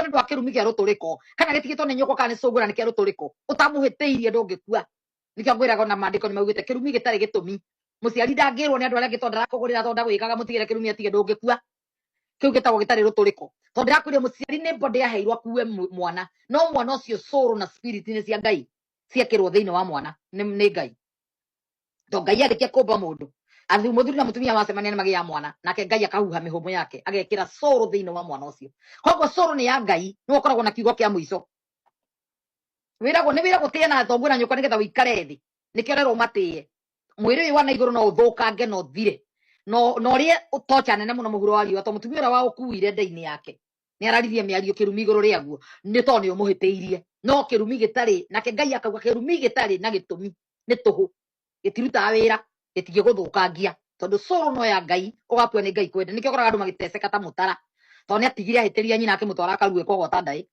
gĩtigĩtwo nĩ ũndũ wa kĩrumi kĩa rũtũrĩko kana gĩtigĩtwo nĩ nyũkwa kana nĩ cũngũrani kĩa rũtũrĩko ũtamũhĩtĩirie ndũngĩkua nĩkĩo ngwĩraga ona maandĩko nĩ maugĩte kĩrumi gĩtarĩ gĩtũmi mũciari ndangĩrwo nĩ andũ arĩa angĩ tondũ ndarakũgũrĩra tondũ ndagwĩkaga mũtigĩre kĩrumi atige ndũngĩkua kĩu gĩtagwo gĩtarĩ rũtũrĩko tondũ ndĩrakwĩrire mũciari nĩ mbo ndĩaheirwo akue mwana no mwana ũcio soul na spirit nĩ cia Ngai ciekĩrwo thĩinĩ wa mwana nĩ Ngai to Ngai arĩkia kũmba mũndũ mũthuri na mũtumia macemania nĩ magĩa mwana nake Ngai akahuha mĩhũmũ yake agekĩra soul thĩinĩ wa mwana ũcio koguo soul nĩ ya Ngai nĩ ũkoragwo na kiugo kĩa mũico wĩragwo nĩ wĩragwo tĩe na thoguo na nyũkwa nĩgetha ũikare thĩ nĩkĩo rero ũmatĩe mwĩrĩ ũyũ wa na igũrũ no ũthũkange no thire no ũrĩe ũtocha nene mũno mũhuro wa riũa to mũtumia ũrĩa wa ũkuire nda-inĩ yake nĩ araririe mĩario kĩrumi igũrũ rĩaguo nĩ to nĩ ũmũhĩtĩirie no kĩrumi gĩtarĩ nake Ngai akauga kĩrumi gĩtarĩ na gĩtũmi nĩ tũhũ gĩtirutaga wĩra gĩtingĩgũthũkangia tondũ soul no ya Ngai ũgakua nĩ Ngai kwenda nĩkĩo ũkoraga andũ magĩteceka ta mũtara tondũ nĩ atigire ahĩtĩria nyina akĩmũtwara akarue kogota ndaĩ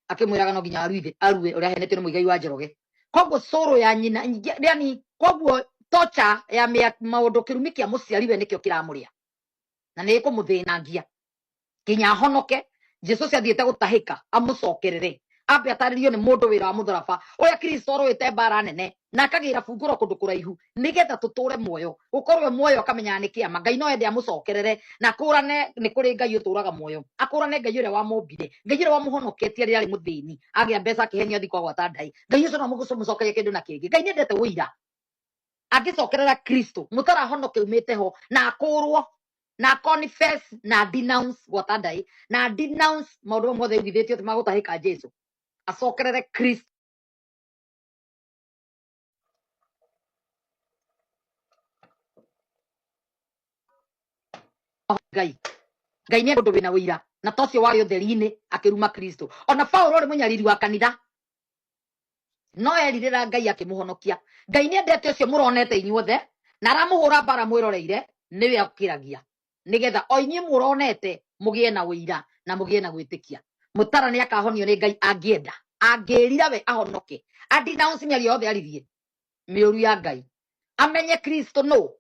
akĩmwĩraga no nginya arue ũrĩa ahenetio nĩ Mũigai wa Njoroge koguo soul ya nyina yani koguo tocha ya maũndũ kĩrumi kĩa mũciari we nĩkĩo kĩramũrĩa na nĩ kũmũthĩnangia nginya ahonoke Jesu ciathiĩte gũtahĩka amũcokerere ambe atarĩrio nĩ mũndũ wĩra wa mũtharaba ũrĩa Kristo arũĩte mbara nene na akagĩra bungũro kũndũ kũraihu nĩgetha tũtũre muoyo ũkorwo muoyo akamenya nĩ kĩama Ngai no ende amũcokerere na kũrane nĩ kũrĩ Ngai ũtũraga muoyo akũrane Ngai ũrĩa wamũmbire Ngai ũrĩa wamũhonoketie rĩrĩa arĩ mũthĩni agĩa mbeca akĩhenio athi kwa gwata ndai Ngai ũcio no mũcokerie kĩndũ na kĩngĩ Ngai nĩendete ũira angĩcokerera Kristo mũtarahonoke umĩte ho na akũrwo na confess na denounce gwata ndai na denounce maũndũ mothe ugithĩtio atĩ magũtahĩka Jesu acokerere Kristo Ngai nĩ ũndũ wĩna ũira na tocio warĩ ũtheri-inĩ akĩruma Kristo ona Paulo ũrĩ mũnyariri wa kanitha no erirĩra Ngai akĩmũhonokia Ngai nĩ endete ũcio mũronete inyuothe na aramũhũra mbara mwĩroreire nĩwe akĩragia nĩgetha o inyuĩ mũronete mũgĩe na ũira na mũgĩe na gwĩtĩkia mũtara nĩ akahonio nĩ Ngai angĩenda angĩrira we ahonoke adenounce mĩario yothe aririe mĩũru ya Ngai amenye Kristo no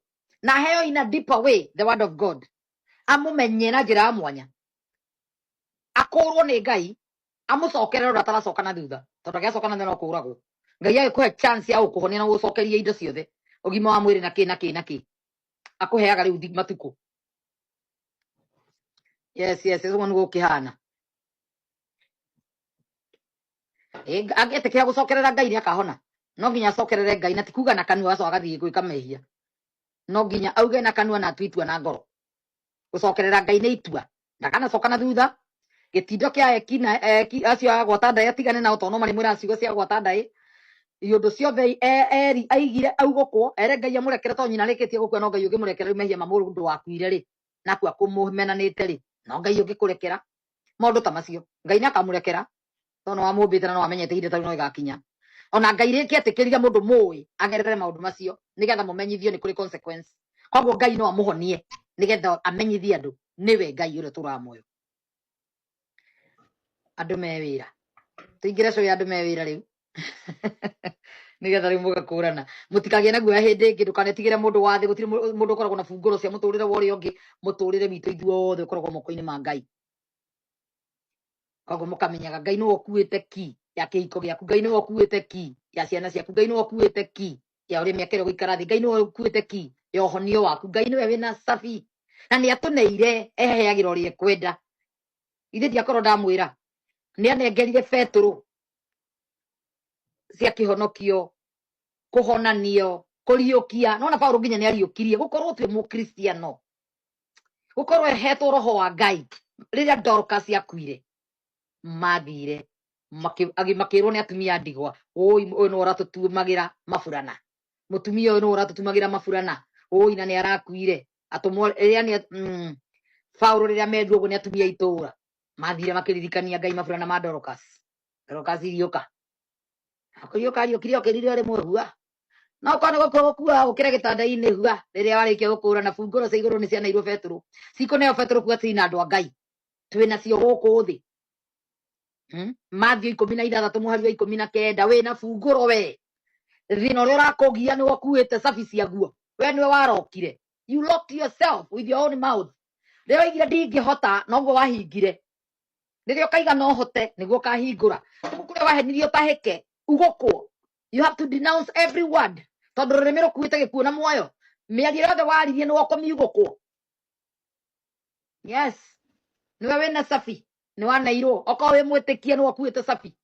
na heo in a deeper way the word of God amũmenye na njĩra ya mwanya akũrwo nĩ Ngai amũcokerere ũrĩa ataracoka na thutha tondũ agĩacoka na thutha no kũragwo Ngai agĩkũhe chance ya gũkũhonia na gũcokeria indo ciothe ũgima wa mwĩrĩ na kĩ akũheaga rĩu matukũ yes ũguo nĩ gũkĩhana angĩetĩkĩra gũcokerera Ngai nĩ akahona no nginya acokerere Ngai na tikuga na kanua gacoka agathiĩ gwĩka mehia no nginya auge na kanua na atue itua na ngoro gũcokerera Ngai nĩ itua ndakanacoka na thutha gĩtindo kĩa acio agwata ndaĩ atigane nao tondũ marĩ mwĩra ciugo cia gwata ndaĩ iũndũ ciothe aigire augũkwo ere Ngai amũrekere to nyina arĩkĩtie gũkua no Ngai ũngĩmũrekera mehia ma mũndũ wakuire rĩ nakua kũmũmenanĩte rĩ no Ngai ũngĩkũrekera maũndũ ta macio Ngai nĩ akamũrekera tondũ no amũmbĩte na no amenyete ihinda tarĩ no igakinya ona Ngai rĩngĩ etĩkĩrire mũndũ mũĩ agerere maũndũ macio nĩgetha mũmenyithio nĩ kũrĩ consequence koguo Ngai no amũhonie nĩgetha amenyithie andũ nĩwe Ngai ũrĩa tũraga muoyo andũ me wĩra tũingĩre coya andũ me wĩra rĩu nĩgetha rĩu mũgakũrana mũtikagĩe na guoya hĩndĩ ĩngĩ ndũkanetigĩre mũndũ wa thĩ gũtirĩ mũndũ ũkoragwo na bungũro cia mũtũrĩre wa ũrĩa ũngĩ mũtũrĩre witũ ithuothe ũkoragwo moko-inĩ ma Ngai koguo mũkamenyaga Ngai nĩwe ũkuĩte ki ya kĩhiko gĩaku Ngai nĩwe ũkuĩte ki ya ciana ciaku Ngai nĩwe ũkuĩte ki ya ũrĩa mĩakĩre gũikara thĩ Ngai nĩwe ũkuĩte ki ya ũhonio waku Ngai nĩwe wĩna cabi na nĩ atũneire eheagĩra ũrĩa ekwenda ithe ndiakorwo ndamwĩra nĩ anengerire Petero cia kĩhonokio kũhonanio kũriũkia nona Paulo nginya nĩ ariũkirie gũkorwo twĩ mũkristiano gũkorwo ehetwo roho wa Ngai rĩrĩa Dorcas yakuire mathire makĩrwo nĩ atumia ndigwa ũyũ nĩ ũratũtumagĩra maburana mũtumia ũyũ nĩ ũratũtumagĩra maburana ũyũ na nĩ arakuire atũmwo rĩrĩa nĩ Paulo rĩrĩa mendu ũguo nĩ atumia itũũra mathire makĩririkania Ngai maburana ma Dorcas iriũka akĩriũka ariũkire okĩrire rĩmwe hua no kwa nĩ gũkua ũkĩre gĩtanda-inĩ hua rĩrĩa warĩkia gũkũra na bungũro cia igũrũ nĩ cianairwo Petero cikũneo Petero kuga atĩ na andũ a Ngai twĩna cio gũkũ thĩ Matthew 16 mũhari wa 19 wĩna bungũro we thĩna ũrĩa ũrakũgia nĩ ũkuĩte cabi ciaguo we nĩwe warokire you locked yourself with your own mouth rĩrĩa waigire ndingĩhota noguo wahingire Nirio kaiga no hote niguo kahingura kure wahenirio taheke ugokwo. You have to denounce every word. Tondu rurimi rukuite gikuo na muoyo. Miario yothe waririe ni wokomi ugokwo. Yes. Niwe wina safi. Ni wanairwo. Okorwo wi mwitikie ni wakuite safi.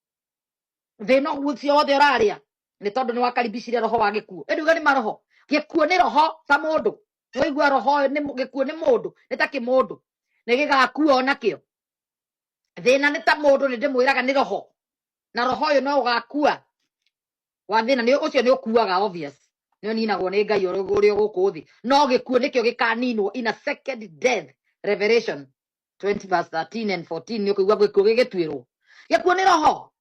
Thina ucio wothe uraria ni tondu ni wakaribicire roho wa gikuo. Enduga ni maroho. Gikuo ni roho ta mundu. Waigua roho ni gikuo ni mundu. Ni ta kimundu. Ni gigakua onakio. Thina ni ta mundu ni ndimwiraga ni roho. Na roho uyu no ugakua. Wa thina ni ucio ni ukuaga obvious. Ni ninagwo ni Ngai uria guku thi. No gikuo nikio gikaninwo in a second death. Revelation 20 verse 13 and 14 ni ukuigua gikuo gigitwirwo. Gikuo ni roho.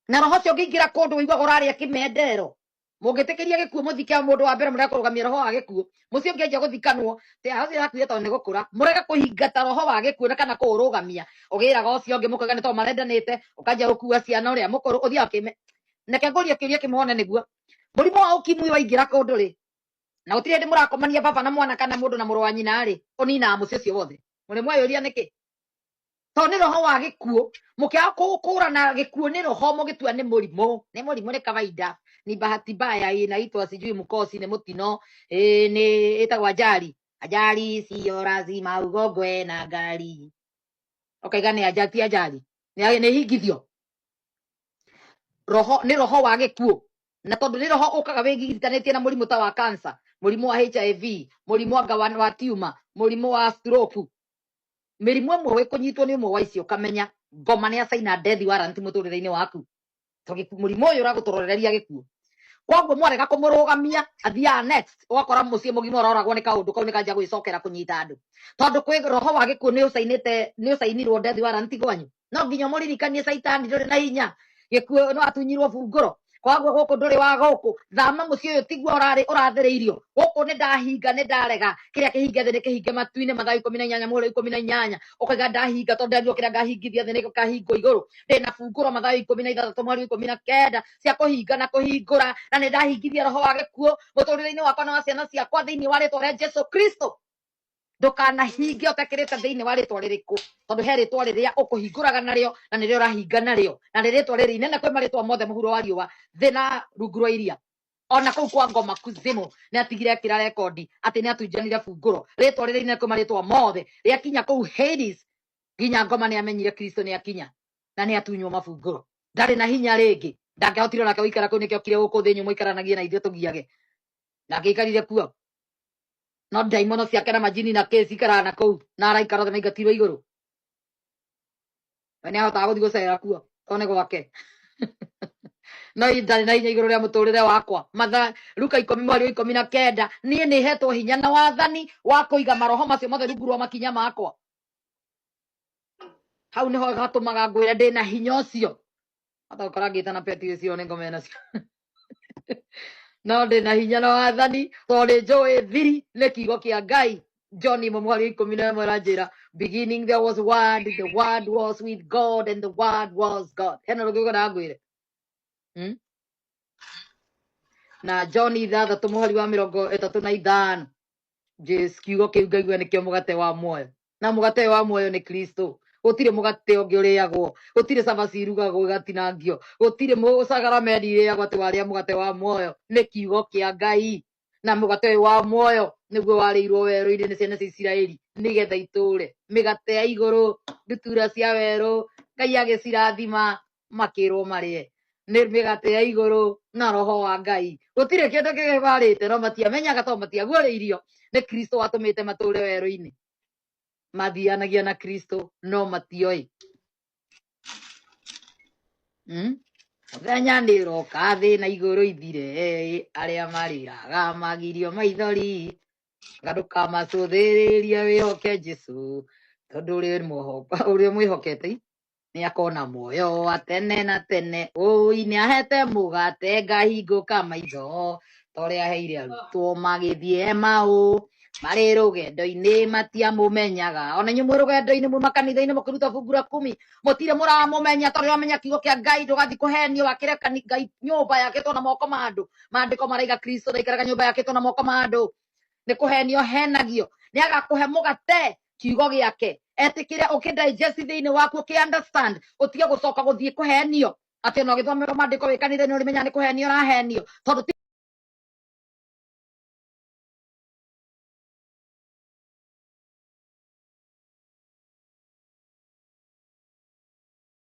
Na roho cio ngingira kundu wigwa uraria kimendero. Mungitikiria gikuo muthike mundu wa mbere mureka kurugamia roho wa gikuo. Mucio ngienja guthikanwo. Te aho irakuire tondu ni gukura. Mureka kuhingata roho wa gikuo kana kuurugamia. Ugiraga ucio ngi mukaga ni to marendanite. Ukanja gukua ciana uria mukuru uthia kime. Nake nguria kiuria kimwone niguo. Murimu wa ukimwi waingira kundu ri. Na utire ndi murakomania baba na mwana kana mundu na muru wa nyina ri. Unina mucio cio wothe. Murimu ayuria niki. To ni roho wa gikuo mukia kukura gikuo ni roho mugitua ni murimu ni kawaida ni bahati mbaya inaitwa sijui mkosi ni mutino ni itagwa ajali sio lazima ugogwe na gari. Okay, gani ajali ni higithio. Roho ni roho wa gikuo na tondu ni roho ukaga wigitanitie na murimu ta wa cancer, murimu wa HIV, murimu wa tumor, murimu wa stroke. Mirimu amwe we kunyitwo ni umwe wa icio kamenya ngoma ni asaina death warrant muturire-ini waku. Togi murimu uyu uragutororeria gikuo. Kwoguo mwarega kumurugamia athia next ugakora mucie mugima uroragwo ni kaundu kau ni kanja gwicokera kunyita andu. Tondu kwi roho wa gikuo ni usainirwo death warrant gwanyu. No nginya muririkanie saitani nduri na hinya. Gikuo no atunyirwo bunguro. Kwoguo guku nduri wa guku thama mucie uyu tigwa urathiriirio. Guku ni ndahinga ni ndarega kiria kihinga thi ni kihinge matu-ini Mathayo 18 muhuri 18 ukaiga ndahinga tondu ndio kiria ngahingithia thi ni kahingo iguru ndina bunguro Mathayo 16 muhuri 19 cia kuhinga na kuhingura na ni ndahingithia roho wa gikuo muturire-ini wakwa na wa ciana ciakwa thiini wa ritwa ria Jesu Kristo. Ndukanahinge utekirite thiini wa ritwa ririku tondu he ritwa riria ukuhinguraga nario na nirio urahinga nario na ni ritwa riri inene kwi maritwa mothe muhuro wa riua thina rungu rwa iria. Ona kau kwa ngoma kuzimu ni atigire akira rekodi ati ni atunjanire bunguro ritwa riri inene kwi maritwa mothe riakinya kau Hades nginya ngoma ni amenyire Kristo ni akinya na ni atunywo mabunguro. Ndari na hinya ringi ndangihotire nake guikara kau nikio kire guku thi nyumu ikaranagie na ithuĩ tugiage na ngiikarire kuo. No daimono ciake na majini na kesi ikaraga na kuu na araikara thĩ maingatirwo igũrũ. We nĩahotaga gũthiĩ gũcera kuo to nĩ gwake. No ndarĩ na hinya igũrũ rĩa mũtũrĩre wakwa. Luka 10:19 niĩ nĩhetwo hinya na wathani wa kũiga maroho macio mothe rungu rwa makinya makwa. Hau nĩho gatũmaga ngwĩre ndĩ na hinya ũcio. Hata ũkora ngĩtana peti icio nĩ ngome nacio. No ndĩ na hinya na wathani tondũ njũĩ thiri nĩ kiugo kĩa Ngai. John 1:11 aranjĩra beginning there was word, the word was with God and the word was God. Hena rũgĩgo na ngwĩre na John 6:35 Jesu kiugo kĩu ngaigua nĩkĩo mũgate wa muoyo na mũgate wa muoyo nĩ Kristo. Gutire mugate ũngĩ ũrĩagwo, gutire cabaci irugagwo igatinangio, gutire mũcagarameni irĩagwo atĩ warĩa mũgate wa muoyo. Nĩ kiugo kĩa Ngai na mũgate wa muoyo nĩguo warĩirwo werũ-inĩ nĩ ciana cia Isiraeli nĩgetha itũre. Mĩgate ya igũrũ, ndutura cia werũ Ngai agĩcirathima makĩrwo marĩe. Nĩ mĩgate ya igũrũ na roho wa Ngai. Gutire kĩndũ kĩbarĩte no matiamenyaga to matiaguũrĩirio nĩ Kristo watũmĩte matũre werũ-inĩ. Mathianagia na Kristo no matioĩ. Mũthenya nĩũroka thĩ na igũrũ ithire arĩa marĩraga magirio maithori ndũkamacũthĩrĩrie wĩhoke Jesũ tondũ ũrĩa mwĩhokete nĩakona muoyo wa tene na tene. Ũi nĩahete mũgate ngahingũka maitho torĩa aheire arutwo magĩthiĩ Emau marĩ rũgendo-inĩ matiamũmenyaga. Ona inyuĩ mwĩ rũgendo-inĩ muma kanitha-inĩ mũkĩruta fungu la 10 mũtirĩ mũramũmenya tondũ wamenya kiugo kĩa Ngai ndũgathiĩ kũhenio wakĩre Ngai nyũmba yakĩtwo na moko ma andũ. Maandĩko maraiga Kristo ndaikaraga nyũmba yakĩtwo na moko ma andũ, nĩ kũhenio henagio. Nĩagakũhe mũgate kiugo gĩake etikire ukidigest thiini waku ukiunderstand utige gucoka guthie kuhenio ati no githomero mandiko wikanire ni urimenya ni kuhenio rahenio tondu